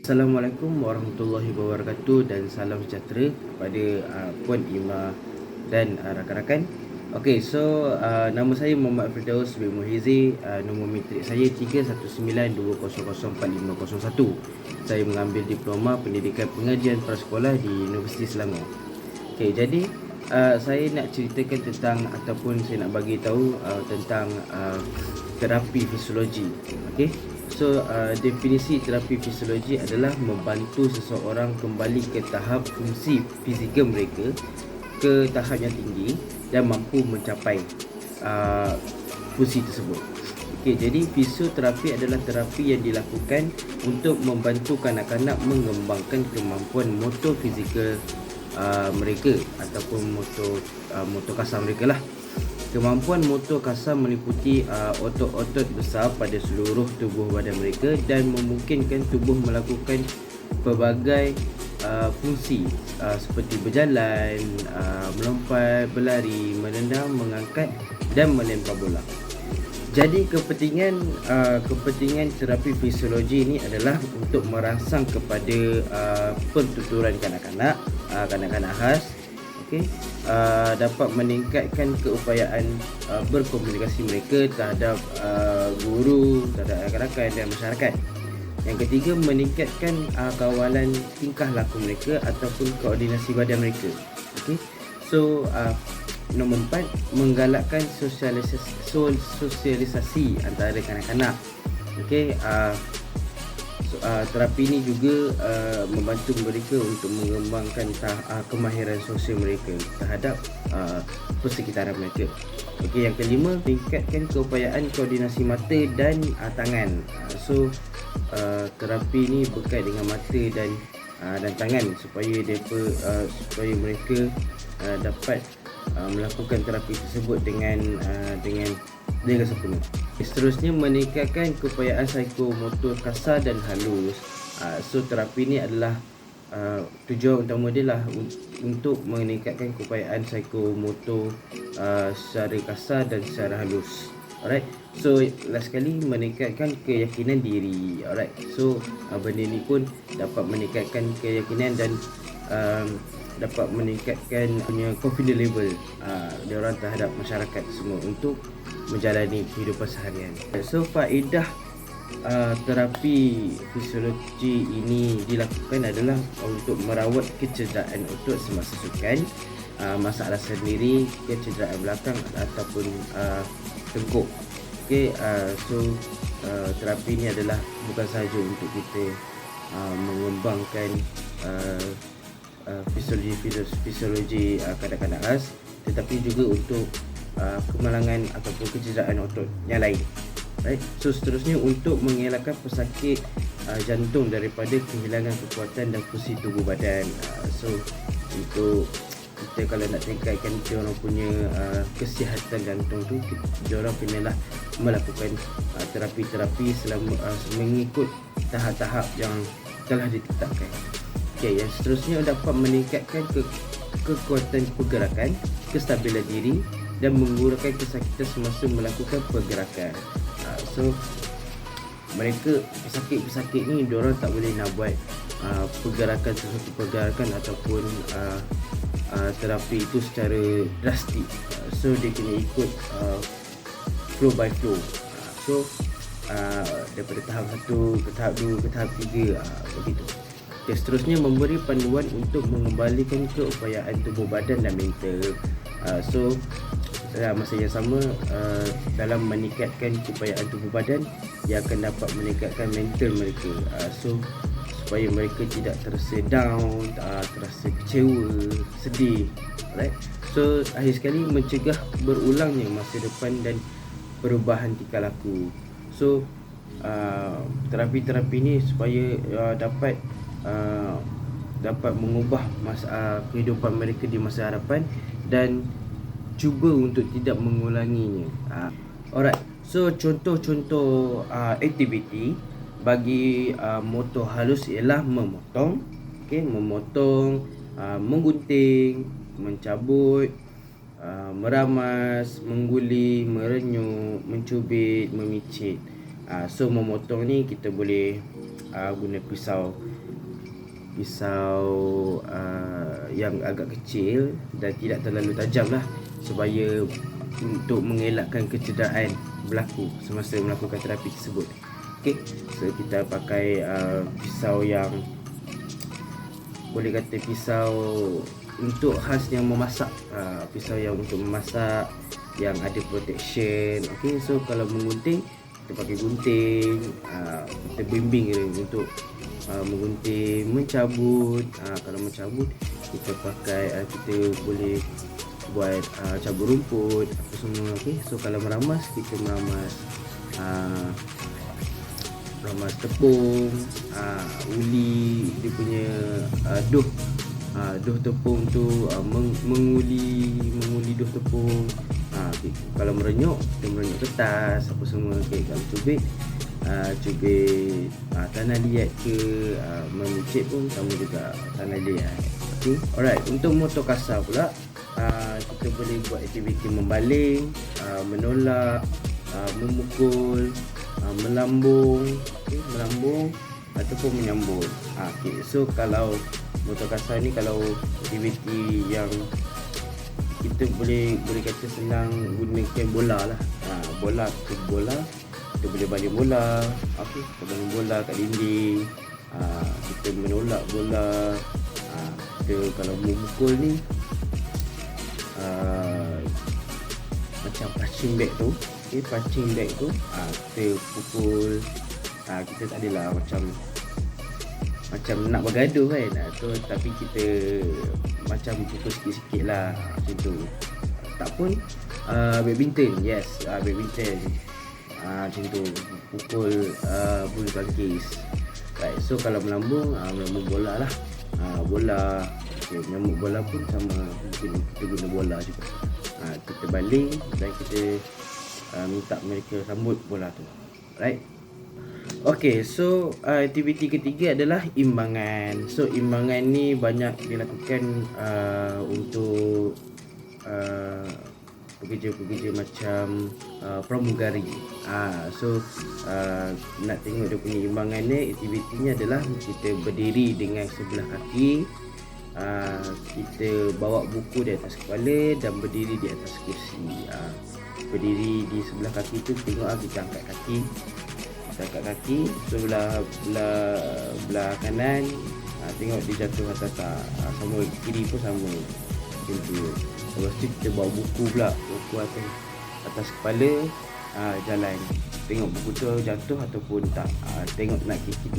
Assalamualaikum warahmatullahi wabarakatuh dan salam sejahtera kepada Puan Ima dan rakan-rakan. Okey, so nama saya Muhammad Firdaus bin Muhizi, nombor matrik saya 31920045001. Saya mengambil diploma Pendidikan Pengajian Prasekolah di Universiti Selangor. Okey, jadi saya nak ceritakan tentang ataupun saya nak bagi tahu tentang terapi fisiologi. Okey. So, definisi terapi fisiologi adalah membantu seseorang kembali ke tahap fungsi fizikal mereka ke tahap yang tinggi dan mampu mencapai fungsi tersebut. Okey, jadi fisioterapi adalah terapi yang dilakukan untuk membantu kanak-kanak mengembangkan kemampuan motor fizikal mereka ataupun motor kasar mereka lah. Kemampuan motor kasar meliputi otot-otot besar pada seluruh tubuh badan mereka dan memungkinkan tubuh melakukan pelbagai fungsi seperti berjalan, melompat, berlari, menendang, mengangkat dan melempar bola. Jadi kepentingan terapi fisiologi ini adalah untuk merangsang kepada pentuturan kanak-kanak khas, okey, dapat meningkatkan keupayaan berkomunikasi mereka terhadap guru, terhadap rakan-rakan dan masyarakat. Yang ketiga, meningkatkan kawalan tingkah laku mereka ataupun koordinasi badan mereka. Okey. So nombor 4, menggalakkan sosialisasi antara kanak-kanak. Okey, terapi ini juga membantu mereka untuk mengembangkan kemahiran sosial mereka terhadap persekitaran mereka. Okey, yang kelima, meningkatkan keupayaan koordinasi mata dan tangan. Terapi ini berkait dengan mata dan tangan supaya mereka dapat melakukan terapi tersebut dengan sempurna. Seterusnya, meningkatkan keupayaan psikomotor kasar dan halus. Terapi ini adalah tujuan utama dia lah untuk meningkatkan keupayaan psikomotor secara kasar dan secara halus. Alright. So last sekali, meningkatkan keyakinan diri. Alright. So benda ni pun dapat meningkatkan keyakinan dan dapat meningkatkan punya confidence level dia orang terhadap masyarakat semua untuk menjalani kehidupan seharian. So faedah terapi fisiologi ini dilakukan adalah untuk merawat kecederaan otot semasa sukan, masalah sendiri, kecederaan belakang ataupun tengkuk. Okey, terapi ini adalah bukan sahaja untuk kita mengembangkan fisiologi kanak-kanak khas, tetapi juga untuk kemalangan ataupun kecederaan otot yang lain. Right? So seterusnya, untuk mengelakkan pesakit jantung daripada kehilangan kekuatan dan fungsi tubuh badan. Untuk kita kalau nak tingkatkan kita orang punya kesihatan jantung tu, kita orang kenalah melakukan terapi-terapi selama mengikut tahap-tahap yang telah ditetapkan. Okay, yang seterusnya dapat meningkatkan kekuatan pergerakan, kestabilan diri dan mengurangkan kesakitan semasa melakukan pergerakan. Mereka pesakit ni diorang tak boleh nak buat sesuatu pergerakan ataupun terapi itu secara drastik. Dia kena ikut flow by flow. Daripada tahap 1 ke tahap 2 ke tahap 3 begitu. Okay, seterusnya, memberi panduan untuk mengembalikan keupayaan tubuh badan dan mental. Masa yang sama, dalam meningkatkan keupayaan tubuh badan, dia akan dapat meningkatkan mental mereka, supaya mereka tidak terasa down, terasa kecewa, sedih. Alright. Akhir sekali, mencegah berulangnya masa depan dan perubahan tingkah laku. Terapi-terapi ni supaya dapat mengubah kehidupan mereka di masa hadapan dan cuba untuk tidak mengulanginya. Alright. Contoh-contoh aktiviti bagi motor halus ialah memotong, menggunting, mencabut, meramas, mengguli, merenyuk, mencubit, memicit. Memotong ni kita boleh guna pisau yang agak kecil dan tidak terlalu tajam lah, supaya untuk mengelakkan kecederaan berlaku semasa melakukan terapi tersebut. Okey, so kita pakai pisau yang boleh kata pisau untuk khas yang memasak, pisau yang untuk memasak yang ada protection. Okey, so kalau menggunting kita pakai gunting, kita bimbing untuk menggunting, mencabut. Kalau mencabut kita pakai kita boleh buat cabut rumput apa semua. Okey, so kalau meramas kita meramas tepung, uli dia punya doh tepung tu, menguli doh tepung. Okay. Kalau merenyuk kita merenyuk kertas apa semua. Okay. Kalau cubit tanah liat ke memicit pun sama juga tanah liat. Okay. Alright, untuk motor kasar pula kita boleh buat aktiviti membaling, menolak, memukul, melambung, melambung ataupun menyambut. Okay. So kalau motor kasar ni, kalau aktiviti yang kita boleh kata senang gunakan bola lah. Bola kita boleh baling bola. Okay. Kita baling bola kat dinding, kita menolak bola. Kita kalau memukul ni macam punching bag tu. Okay, punching bag tu kita pukul. Kita tak adalah macam nak bergaduh kan, tapi kita macam pukul sikit-sikit lah macam tu. Tak pun badminton, yes, badminton macam tu, pukul bulu tangkis. Right, so kalau melambung bola lah, bola. Okay, menyambut bola pun sama, mungkin kita guna bola juga. Kita baling dan kita minta mereka sambut bola tu. Right. Okay, so aktiviti ketiga adalah imbangan. So imbangan ni banyak dilakukan untuk pekerja-pekerja macam pramugari. So nak tengok dia punya imbangan ni, aktivitinya adalah kita berdiri dengan sebelah kaki, kita bawa buku di atas kepala dan berdiri di atas kursi. Berdiri di sebelah kaki tu, tengok kita angkat kaki, sebelah kanan, tengok dia jatuh atas tak, sama kiri pun sama macam tu. Lepas tu kita bawa buku pula, buku atas kepala, jalan, tengok buku tu jatuh ataupun tak.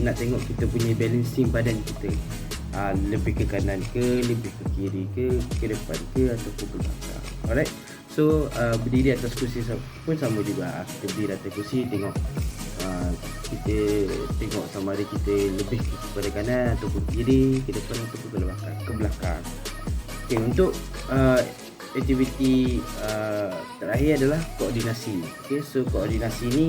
Nak tengok kita punya balancing badan kita, lebih ke kanan ke, lebih ke kiri ke depan ke ataupun ke belakang. Alright, so berdiri atas kursi pun sama juga. Kita berdiri atas kursi, tengok kita tengok sama ada kita lebih kepada kanan ataupun kiri, ke depan ataupun ke belakang. Okay, untuk aktiviti terakhir adalah koordinasi. Okay, so koordinasi ni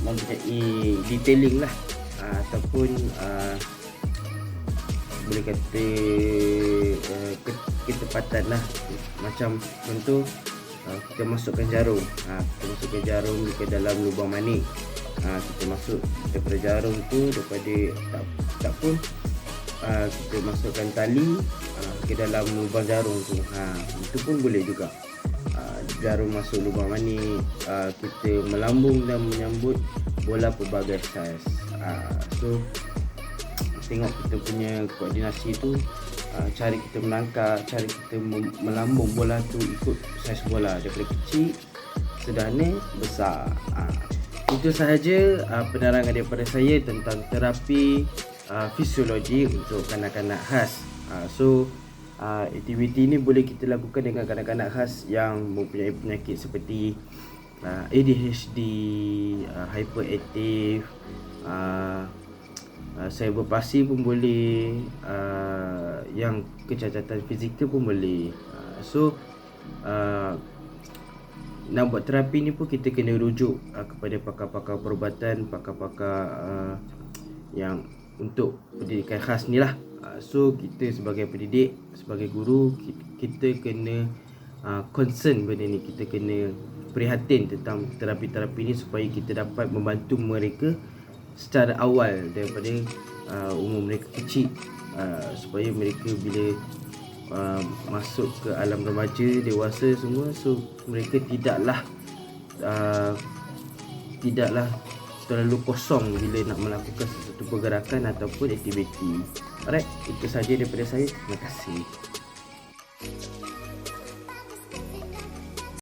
mempunyai detailing lah, ataupun boleh kata ketepatan lah. Macam contoh, kita masukkan jarum, ke dalam lubang manik. Kita masuk daripada jarum tu, daripada tak pun kita masukkan tali ke dalam lubang jarum tu. Itu pun boleh juga. Jarum masuk lubang manik, kita melambung dan menyambut bola pelbagai saiz. So tengok kita punya koordinasi tu, cara kita menangkap, cara kita melambung bola tu ikut saiz bola, daripada kecil, sederhana, besar. Itu sahaja penerangan daripada saya tentang terapi fisiologi untuk kanak-kanak khas. So aktiviti ini boleh kita lakukan dengan kanak-kanak khas yang mempunyai penyakit seperti ADHD, hyperaktif, cyberpasi pun boleh, yang kecacatan fizikal pun boleh. So nak buat terapi ni pun kita kena rujuk kepada pakar-pakar perubatan, pakar-pakar yang untuk pendidikan khas ni lah. So kita sebagai pendidik, sebagai guru, kita kena concern benda ni, kita kena prihatin tentang terapi-terapi ni supaya kita dapat membantu mereka secara awal daripada umur mereka kecil, supaya mereka bila masuk ke alam remaja, dewasa semua, so mereka tidaklah terlalu kosong bila nak melakukan sesuatu pergerakan ataupun aktiviti. Alright, itu saja daripada saya. Terima kasih.